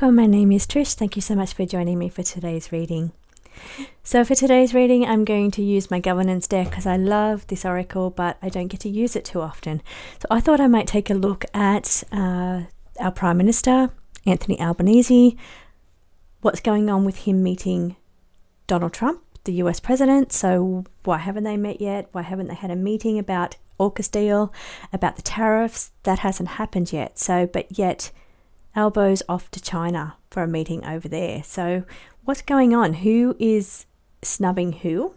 Welcome, my name is Trish. Thank you so much for joining me for today's reading. So for today's reading, I'm going to use my governance deck because I love this oracle, but I don't get to use it too often. So I thought I might take a look at our Prime Minister, Anthony Albanese, what's going on with him meeting Donald Trump, the US president. So why haven't they met yet? Why haven't they had a meeting about AUKUS deal, about the tariffs? That hasn't happened yet. So, but yet Albo's off to China for a meeting over there. So what's going on? Who is snubbing who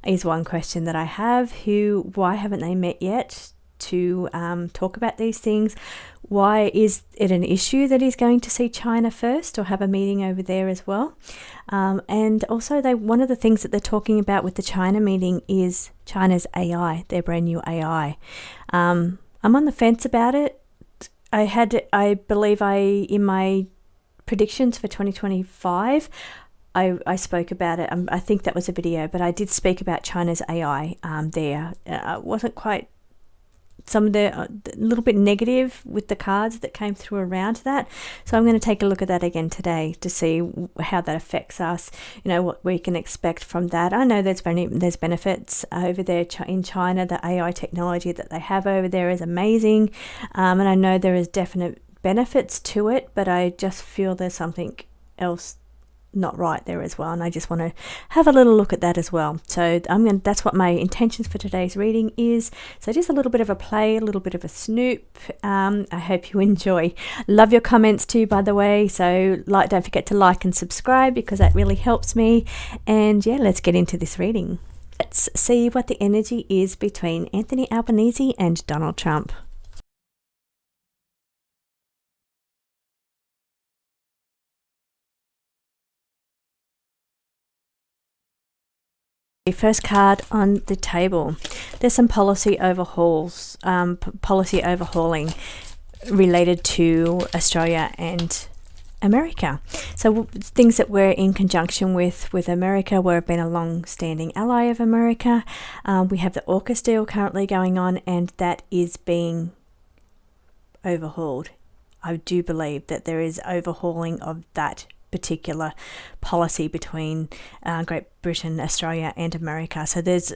is one question that I have. Why haven't they met yet to talk about these things? Why is it an issue that he's going to see China first or have a meeting over there as well? And also one of the things that they're talking about with the China meeting is China's AI, their brand new AI. I'm on the fence about it. I believe in my predictions for 2025, I spoke about it. I think that was a video, but I did speak about China's AI there. Wasn't quite some of a little bit negative with the cards that came through around that. So I'm going to take a look at that again today to see how that affects us, what we can expect from that. I know there's benefits over there in China. The AI technology that they have over there is amazing. And I know there is definite benefits to it, but I just feel there's something else not right there as well, and I just want to have a little look at that as well. So that's what my intentions for today's reading is. So just a little bit of a play, a little bit of a snoop. I hope you enjoy. Love your comments too, by the way, so don't forget to like and subscribe because that really helps me. And yeah, let's get into this reading. Let's see what the energy is between Anthony Albanese and Donald Trump. First card on the table, there's some policy overhauling related to Australia and America. So things that we're in conjunction with America. We've been a long-standing ally of America. We have the AUKUS deal currently going on, and that is being overhauled. I do believe that there is overhauling of that particular policy between Great Britain, Australia and America. So there's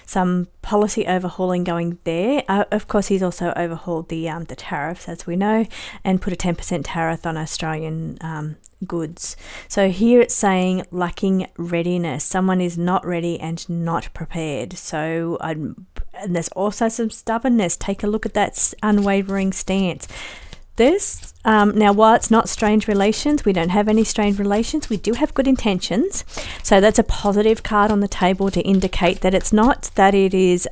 some policy overhauling going there. Of course, he's also overhauled the tariffs, as we know, and put a 10% tariff on Australian goods. So here it's saying lacking readiness. Someone is not ready and not prepared. So and there's also some stubbornness. Take a look at that unwavering stance. This now, while it's not strained relations, we don't have any strained relations, we do have good intentions. So that's a positive card on the table to indicate that it's not that it is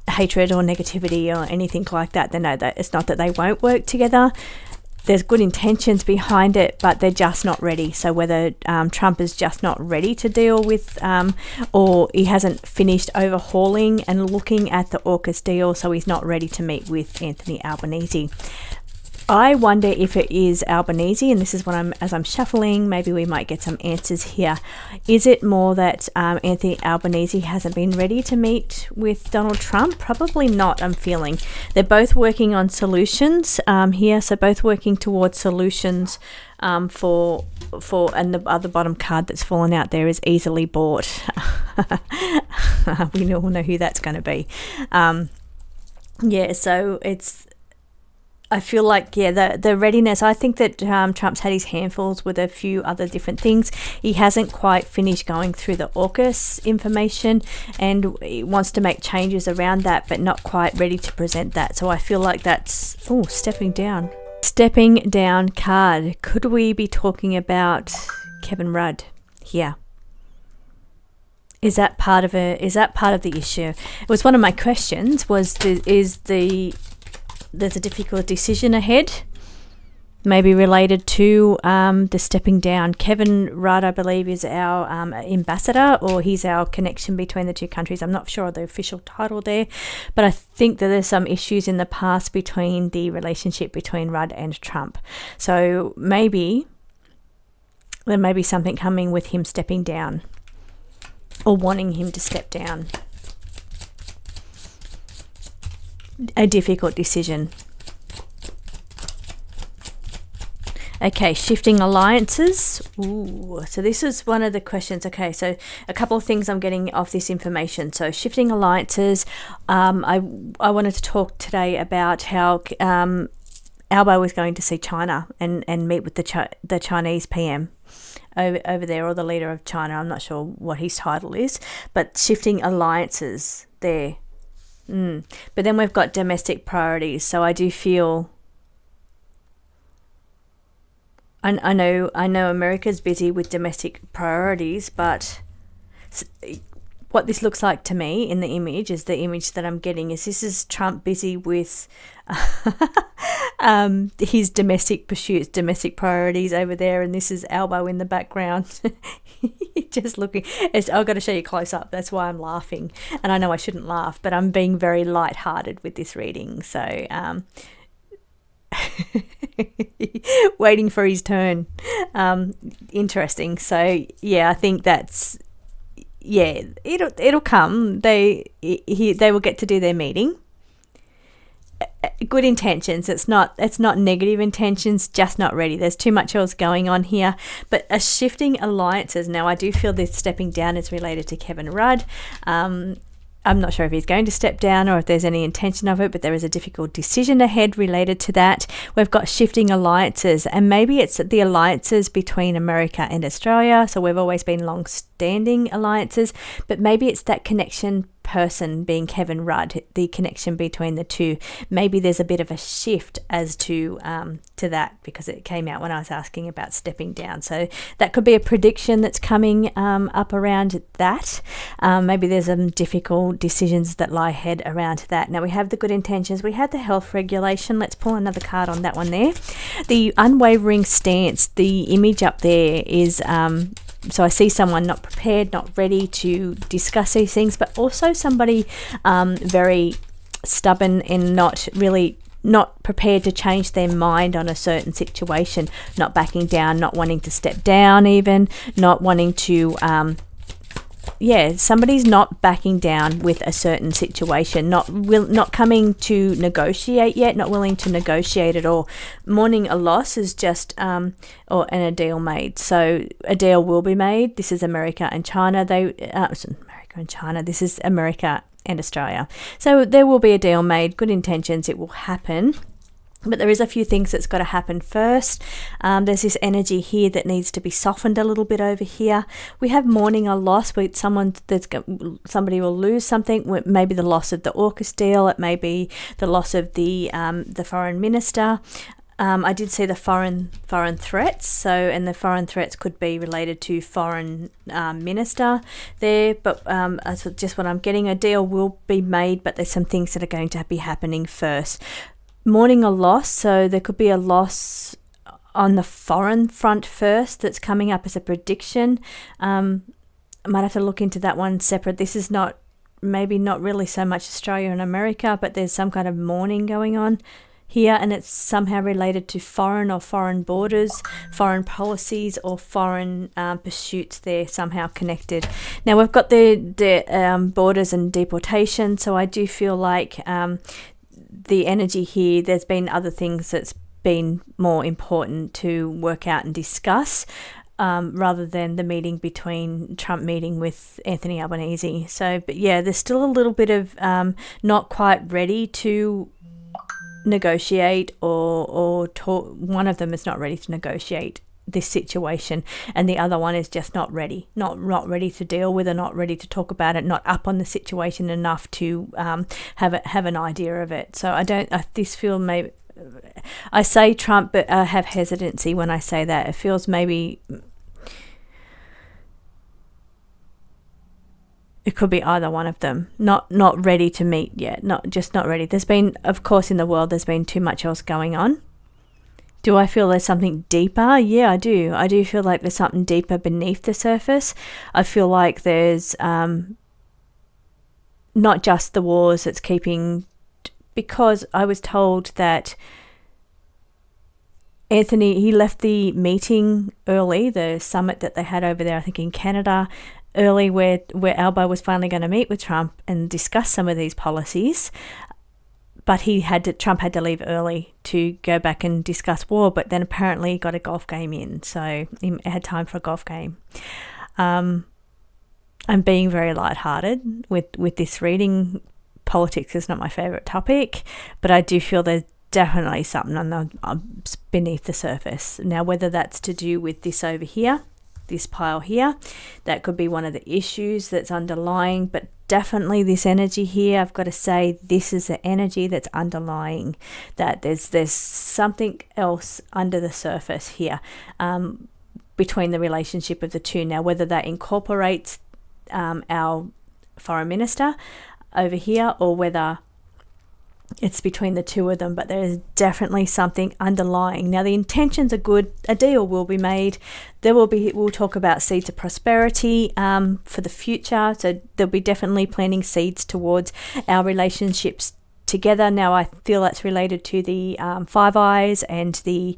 hatred or negativity or anything like that. They know that it's not that they won't work together. There's good intentions behind it, but they're just not ready. So whether Trump is just not ready to deal with, or he hasn't finished overhauling and looking at the AUKUS deal, so he's not ready to meet with Anthony Albanese. I wonder if it is Albanese, and this is what as I'm shuffling, maybe we might get some answers here. Is it more that Anthony Albanese hasn't been ready to meet with Donald Trump? Probably not, I'm feeling. They're both working on solutions here, so both working towards solutions and the other bottom card that's fallen out there is easily bought. We all know who that's going to be. So I feel like, the readiness, I think that Trump's had his handfuls with a few other different things. He hasn't quite finished going through the AUKUS information and he wants to make changes around that, but not quite ready to present that. So I feel like that's, stepping down. Stepping down card. Could we be talking about Kevin Rudd here? Is that part of the issue? It was one of my questions there's a difficult decision ahead, maybe related to the stepping down. Kevin Rudd, I believe, is our ambassador, or he's our connection between the two countries. I'm not sure of the official title there, but I think that there's some issues in the past between the relationship between Rudd and Trump. So maybe there may be something coming with him stepping down or wanting him to step down. A difficult decision. Okay, shifting alliances. Ooh, so this is one of the questions. Okay, so a couple of things I'm getting off this information. So shifting alliances. I wanted to talk today about how Albo was going to see China and meet with the Chinese PM over there, or the leader of China. I'm not sure what his title is, but shifting alliances there. But then we've got domestic priorities. So I do feel, I know America's busy with domestic priorities, but what this looks like to me in the image is the image that I'm getting is this is Trump busy with his domestic pursuits, domestic priorities over there, and this is Albo in the background. Just looking. I've got to show you close up. That's why I'm laughing, and I know I shouldn't laugh, but I'm being very light-hearted with this reading. So waiting for his turn. Interesting. So yeah, I think that's, yeah, it'll come. They will get to do their meeting. Good intentions. It's not negative intentions, just not ready. There's too much else going on here. But a shifting alliances. Now I do feel this stepping down is related to Kevin Rudd. I'm not sure if he's going to step down or if there's any intention of it, but there is a difficult decision ahead related to that. We've got shifting alliances, and maybe it's the alliances between America and Australia. So we've always been long-standing alliances, but maybe it's that connection person being Kevin Rudd, the connection between the two. Maybe there's a bit of a shift as to that, because it came out when I was asking about stepping down. So that could be a prediction that's coming up around that. Maybe there's some difficult decisions that lie ahead around that. Now we have the good intentions. We have the health regulation. Let's pull another card on that one there. The unwavering stance, the image up there is so I see someone not prepared, not ready to discuss these things, but also somebody very stubborn and not prepared to change their mind on a certain situation, not backing down, not wanting to step down even, not wanting to somebody's not backing down with a certain situation, not coming to negotiate yet, not willing to negotiate at all. Mourning a loss is just and a deal made. So a deal will be made. This is America and China. This is America and Australia. So there will be a deal made. Good intentions. It will happen. But there is a few things that's got to happen first. There's this energy here that needs to be softened a little bit over here. We have mourning a loss with somebody will lose something. Maybe the loss of the AUKUS deal. It may be the loss of the foreign minister. I did see the foreign threats. So, and the foreign threats could be related to foreign minister there. But that's just what I'm getting. A deal will be made, but there's some things that are going to be happening first. Mourning a loss, so there could be a loss on the foreign front first that's coming up as a prediction. I might have to look into that one separate. This is maybe not really so much Australia and America, but there's some kind of mourning going on here, and it's somehow related to foreign or foreign borders, foreign policies or foreign pursuits. They're somehow connected. Now we've got the borders and deportation, so I do feel like the energy here, there's been other things that's been more important to work out and discuss rather than the meeting between Trump meeting with Anthony Albanese. So, but yeah, there's still a little bit of not quite ready to negotiate or talk. One of them is not ready to negotiate this situation, and the other one is just not ready to deal with, or not ready to talk about it, not up on the situation enough to have an idea of it. So this feel maybe, I say Trump, but I have hesitancy when I say that. It feels maybe it could be either one of them, not ready to meet yet, not ready. There's been, of course, in the world, there's been too much else going on. Do I feel there's something deeper? Yeah, I do. I do feel like there's something deeper beneath the surface. I feel like there's not just the wars that's keeping, because I was told that Anthony, he left the meeting early, the summit that they had over there, I think in Canada, early, where Albo was finally going to meet with Trump and discuss some of these policies. but Trump had to leave early to go back and discuss war, but then apparently got a golf game in, so he had time for a golf game. I'm being very lighthearted with this reading. Politics is not my favourite topic, but I do feel there's definitely something beneath the surface. Now, whether that's to do with this over here, this pile here, that could be one of the issues that's underlying, but definitely this energy here, I've got to say, this is the energy that's underlying that. There's something else under the surface here between the relationship of the two. Now, whether that incorporates our foreign minister over here or whether it's between the two of them, but there is definitely something underlying. Now, the intentions are good. A deal will be made. We'll talk about seeds of prosperity for the future. So there'll be definitely planting seeds towards our relationships together. Now, I feel that's related to the Five Eyes and the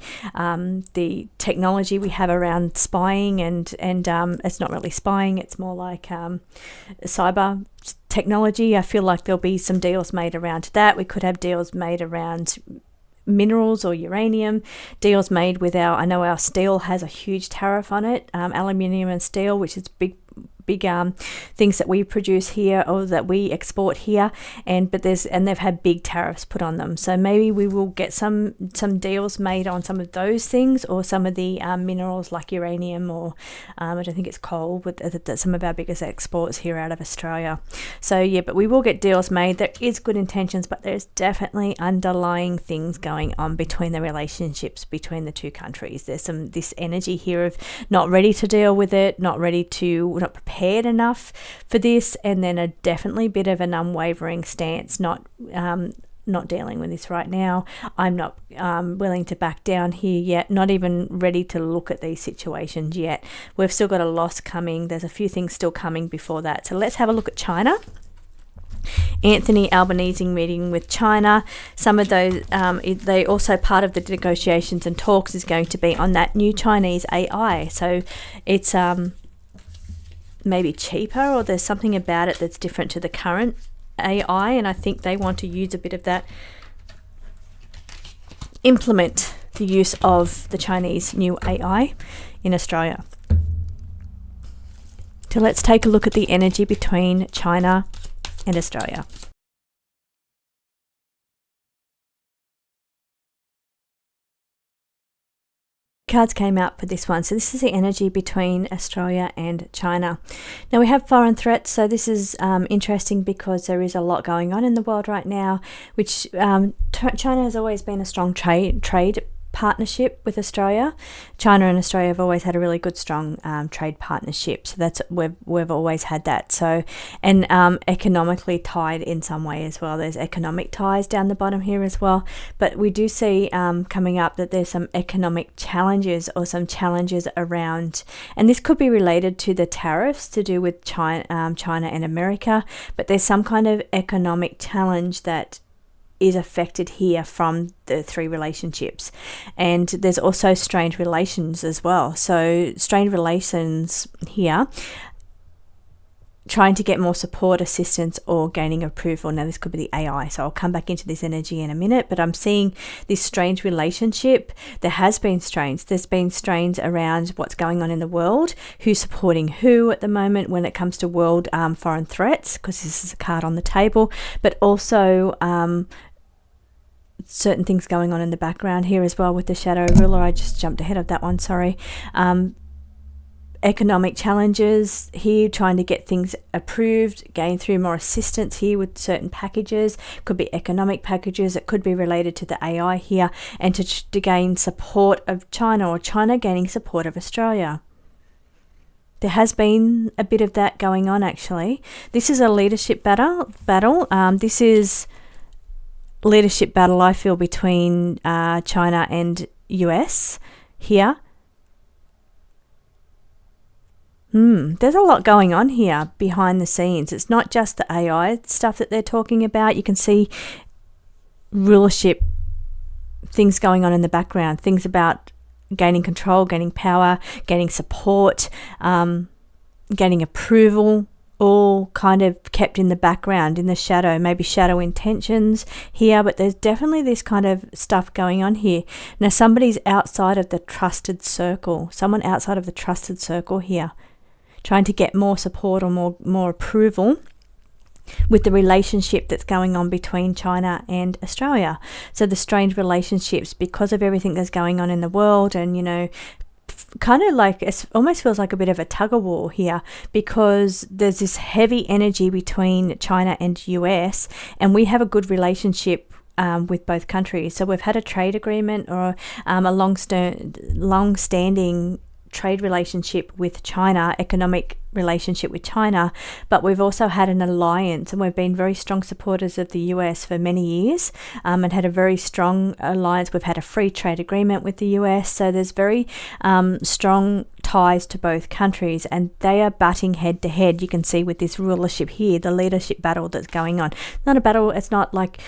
technology we have around spying and it's not really spying, it's more like cyber technology. I feel like there'll be some deals made around that. We could have deals made around minerals or uranium, deals made with I know our steel has a huge tariff on it, aluminium and steel, which is big things that we produce here or that we export here, and they've had big tariffs put on them. So maybe we will get some deals made on some of those things, or some of the minerals like uranium, or I don't think it's coal, that's some of our biggest exports here out of Australia. So yeah, but we will get deals made. There is good intentions, but there's definitely underlying things going on between the relationships between the two countries. There's this energy here of not ready to deal with it, not prepared enough for this, and then a definitely bit of an unwavering stance, not dealing with this right now. I'm not willing to back down here yet, not even ready to look at these situations yet. We've still got a loss coming. There's a few things still coming before that. So let's have a look at China. Anthony Albanese meeting with China. Some of those, they also part of the negotiations and talks is going to be on that new Chinese AI. So it's maybe cheaper, or there's something about it that's different to the current AI, and I think they want to use a bit of that, implement the use of the Chinese new AI in Australia. So let's take a look at the energy between China and Australia. Cards came out for this one. So this is the energy between Australia and China. Now we have foreign threats, so this is interesting because there is a lot going on in the world right now, which China has always been a strong trade partnership with Australia. China and Australia have always had a really good, strong trade partnership. So that's we've always had that. So and economically tied in some way as well. There's economic ties down the bottom here as well. But we do see coming up that there's some economic challenges or some challenges around, and this could be related to the tariffs to do with China and America. But there's some kind of economic challenge that is affected here from the three relationships, and there's also strained relations as well. So strained relations here, trying to get more support, assistance, or gaining approval. Now this could be the AI, so I'll come back into this energy in a minute, but I'm seeing this strange relationship. There has been strains. There's been strains around what's going on in the world, who's supporting who at the moment when it comes to world foreign threats, because this is a card on the table, but also certain things going on in the background here as well with the shadow ruler. I just jumped ahead of that one, sorry. Economic challenges here, trying to get things approved, gain through more assistance here with certain packages. Could be economic packages, it could be related to the AI here, and to gain support of China, or China gaining support of Australia. There has been a bit of that going on actually. This is a leadership battle. This is leadership battle, I feel, between China and US here. There's a lot going on here behind the scenes. It's not just the AI stuff that they're talking about. You can see rulership things going on in the background, things about gaining control, gaining power, gaining support, gaining approval all kind of kept in the background, in the shadow, maybe shadow intentions here, but there's definitely this kind of stuff going on here. Now, somebody's outside of the trusted circle, someone outside of the trusted circle here, trying to get more support or more approval with the relationship that's going on between China and Australia. So the strained relationships because of everything that's going on in the world, and, you know, kind of like it almost feels like a bit of a tug of war here, because there's this heavy energy between China and US, and we have a good relationship with both countries. So we've had a trade agreement, or a long-standing trade relationship with China, economic relationship with China, but we've also had an alliance, and we've been very strong supporters of the US for many years, and had a very strong alliance. We've had a free trade agreement with the US, so there's very strong ties to both countries, and they are butting head to head. You can see with this rulership here, the leadership battle that's going on. Not a battle, it's not like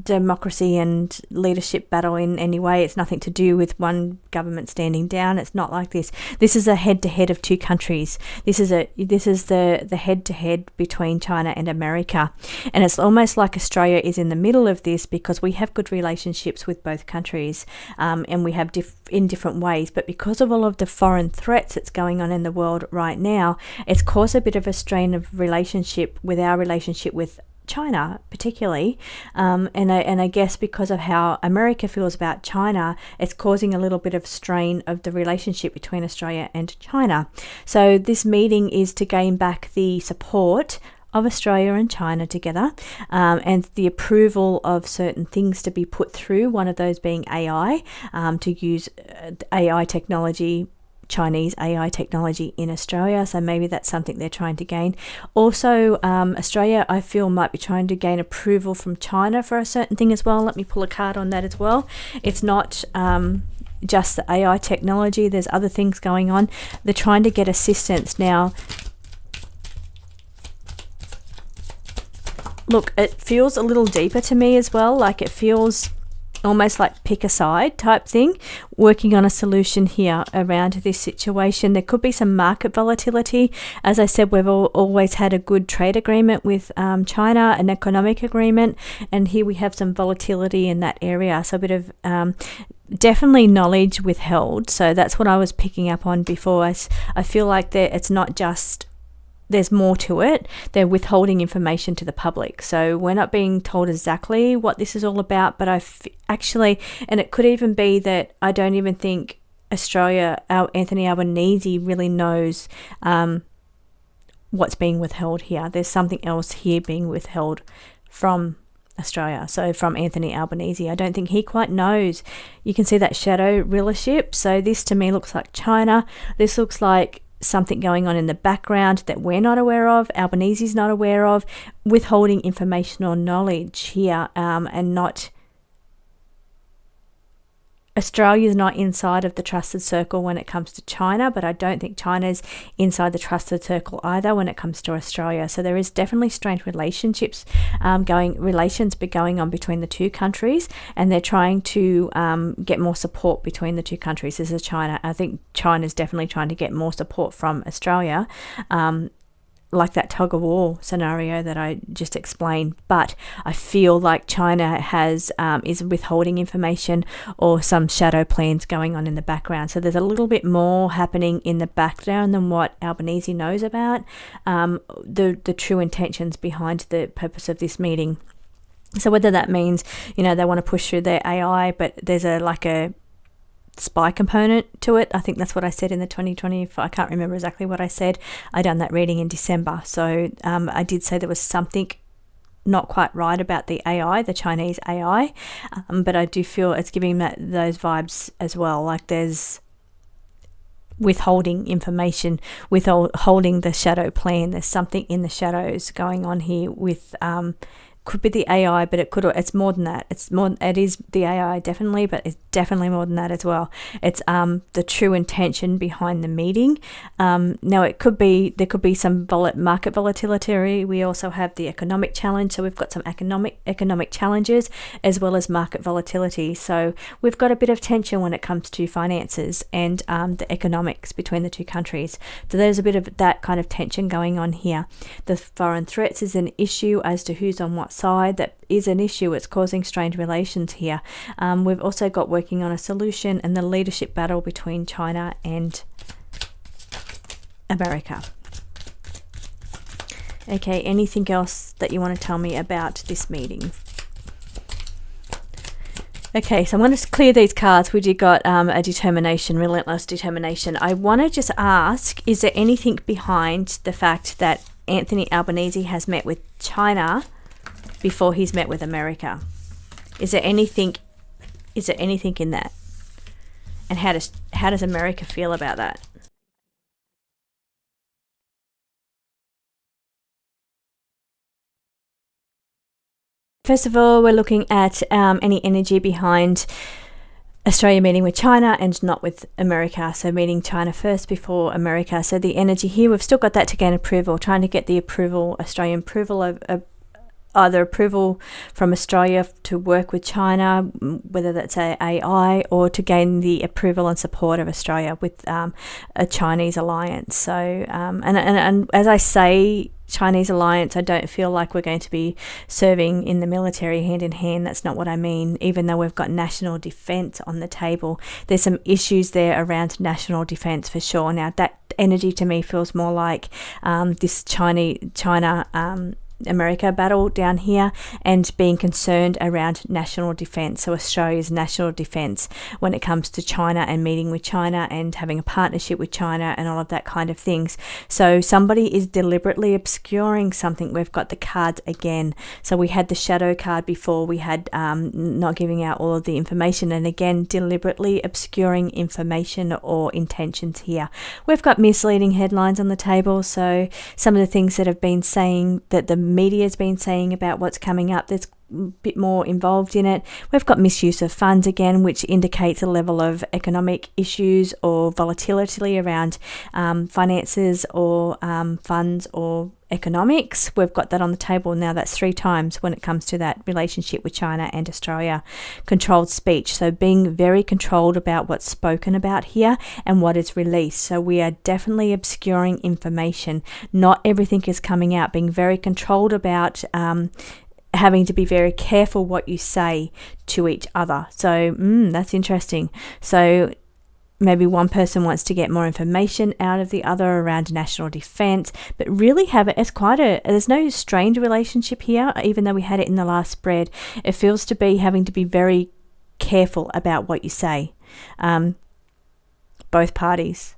democracy and leadership battle in any way. It's nothing to do with one government standing down. It's not like this. This is a head-to-head of two countries. This is the head-to-head between China and America, and it's almost like Australia is in the middle of this, because we have good relationships with both countries, and we have in different ways, but because of all of the foreign threats that's going on in the world right now, it's caused a bit of a strain of relationship with our relationship with China particularly, and I guess because of how America feels about China, it's causing a little bit of strain of the relationship between Australia and China. So this meeting is to gain back the support of Australia and China together, and the approval of certain things to be put through, one of those being AI, to use AI technology, Chinese AI technology in Australia. So maybe that's something they're trying to gain. Also, Australia, I feel, might be trying to gain approval from China for a certain thing as well. Let me pull a card on that as well. It's not just the AI technology. There's other things going on. They're trying to get assistance. Now, look, it feels a little deeper to me as well. Like, it feels almost like pick a side type thing, working on a solution here around this situation. There could be some market volatility. As I said, we've always had a good trade agreement with China, an economic agreement, and here we have some volatility in that area. So a bit of definitely knowledge withheld. So that's what I was picking up on before. I feel like it's not just, there's more to it. They're withholding information to the public. So we're not being told exactly what this is all about, but actually, and it could even be that I don't even think Australia, Anthony Albanese really knows what's being withheld here. There's something else here being withheld from Australia. So from Anthony Albanese, I don't think he quite knows. You can see that shadow rulership. So this to me looks like China. This looks like something going on in the background that we're not aware of, Albanese's not aware of, withholding information or knowledge here, and not, Australia's not inside of the trusted circle when it comes to China, but I don't think China's inside the trusted circle either when it comes to Australia. So there is definitely strained relations going on between the two countries, and they're trying to get more support between the two countries. This is China. I think China's definitely trying to get more support from Australia, like that tug of war scenario that I just explained. But I feel like China is withholding information or some shadow plans going on in the background. So there's a little bit more happening in the background than what Albanese knows about, the true intentions behind the purpose of this meeting. So whether that means, they want to push through their AI, but there's a spy component to it. I think that's what I said in the 2020. I can't remember exactly what I said. I done that reading in December. So I did say there was something not quite right about the AI, the Chinese AI, but I do feel it's giving those vibes as well. Like there's withholding information, withholding the shadow plan. There's something in the shadows going on here with could be the AI, but it's more than that. It is the AI definitely, but it's definitely more than that as well. It's the true intention behind the meeting. Now there could be some market volatility. We also have the economic challenge, so we've got some economic challenges as well as market volatility. So we've got a bit of tension when it comes to finances and the economics between the two countries. So there's a bit of that kind of tension going on here. The foreign threats is an issue as to who's on what side. That is an issue. It's causing strained relations here. We've also got working on a solution and the leadership battle between China and America. Okay, anything else that you want to tell me about this meeting? Okay, so I'm going to clear these cards. We did got a determination, relentless determination. I want to just ask, is there anything behind the fact that Anthony Albanese has met with China before he's met with America? Is there anything in that? And how does America feel about that? First of all, we're looking at any energy behind Australia meeting with China and not with America. So meeting China first before America. So the energy here, we've still got that to gain approval, trying to get the Australian approval of either approval from Australia to work with China, whether that's AI, or to gain the approval and support of Australia with a Chinese alliance. So, and as I say, Chinese alliance, I don't feel like we're going to be serving in the military hand in hand. That's not what I mean. Even though we've got national defense on the table, there's some issues there around national defense for sure. Now that energy to me feels more like this China America battle down here, and being concerned around national defense. So Australia's national defense when it comes to China and meeting with China and having a partnership with China and all of that kind of things. So somebody is deliberately obscuring something. We've got the cards again. So we had the shadow card before. We had not giving out all of the information, and again deliberately obscuring information or intentions here. We've got misleading headlines on the table. So some of the things that have been saying that the media's been saying about what's coming up, there's a bit more involved in it. We've got misuse of funds again, which indicates a level of economic issues or volatility around finances or funds or economics. We've got that on the table now. That's 3 times when it comes to that relationship with China and Australia. Controlled speech, so being very controlled about what's spoken about here and what is released. So we are definitely obscuring information. Not everything is coming out. Being very controlled about having to be very careful what you say to each other. So that's interesting. So maybe one person wants to get more information out of the other around national defense, but really there's no strained relationship here, even though we had it in the last spread. It feels to be having to be very careful about what you say. Both parties.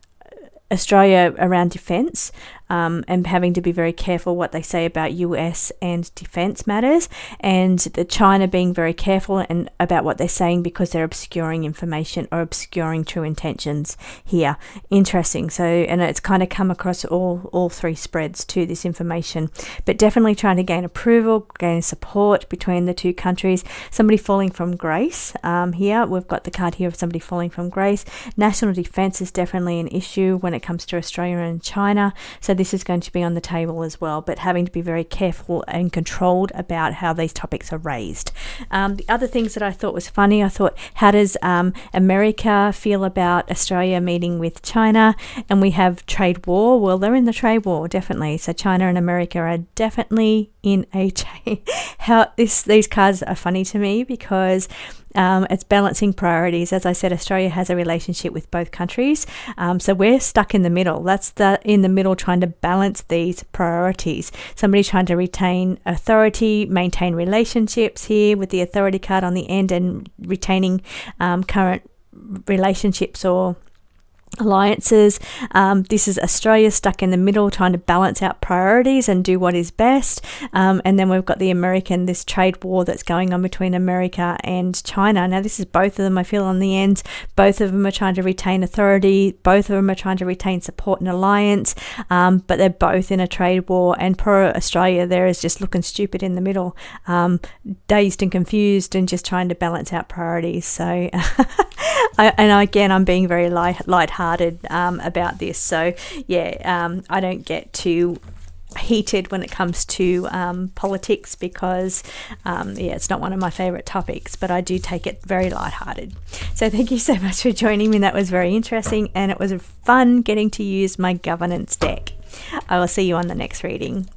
Australia around defence, and having to be very careful what they say about US and defence matters, and the China being very careful and about what they're saying because they're obscuring information or obscuring true intentions here. Interesting. So, and it's kind of come across all 3 spreads to this information, but definitely trying to gain approval, gain support between the 2 countries. Somebody falling from grace. Here we've got the card here of somebody falling from grace. National defence is definitely an issue when it comes to Australia and China. So this is going to be on the table as well, but having to be very careful and controlled about how these topics are raised. The other things that I thought was funny, I thought, how does America feel about Australia meeting with China? And we have trade war. Well, they're in the trade war, definitely. So China and America are definitely in a trade. These cards are funny to me because it's balancing priorities. As I said, Australia has a relationship with both countries, so we're stuck in the middle. That's in the middle, trying to balance these priorities. Somebody trying to retain authority, maintain relationships here with the authority card on the end, and retaining current relationships or alliances. This is Australia stuck in the middle, trying to balance out priorities and do what is best. And then we've got this trade war that's going on between America and China. Now, this is both of them, I feel, on the end. Both of them are trying to retain authority. Both of them are trying to retain support and alliance. But they're both in a trade war. And poor Australia there is just looking stupid in the middle, dazed and confused and just trying to balance out priorities. So, I'm being very lighthearted about this. So I don't get too heated when it comes to politics because it's not one of my favorite topics, but I do take it very lighthearted. So thank you so much for joining me. That was very interesting, and it was fun getting to use my governance deck. I will see you on the next reading.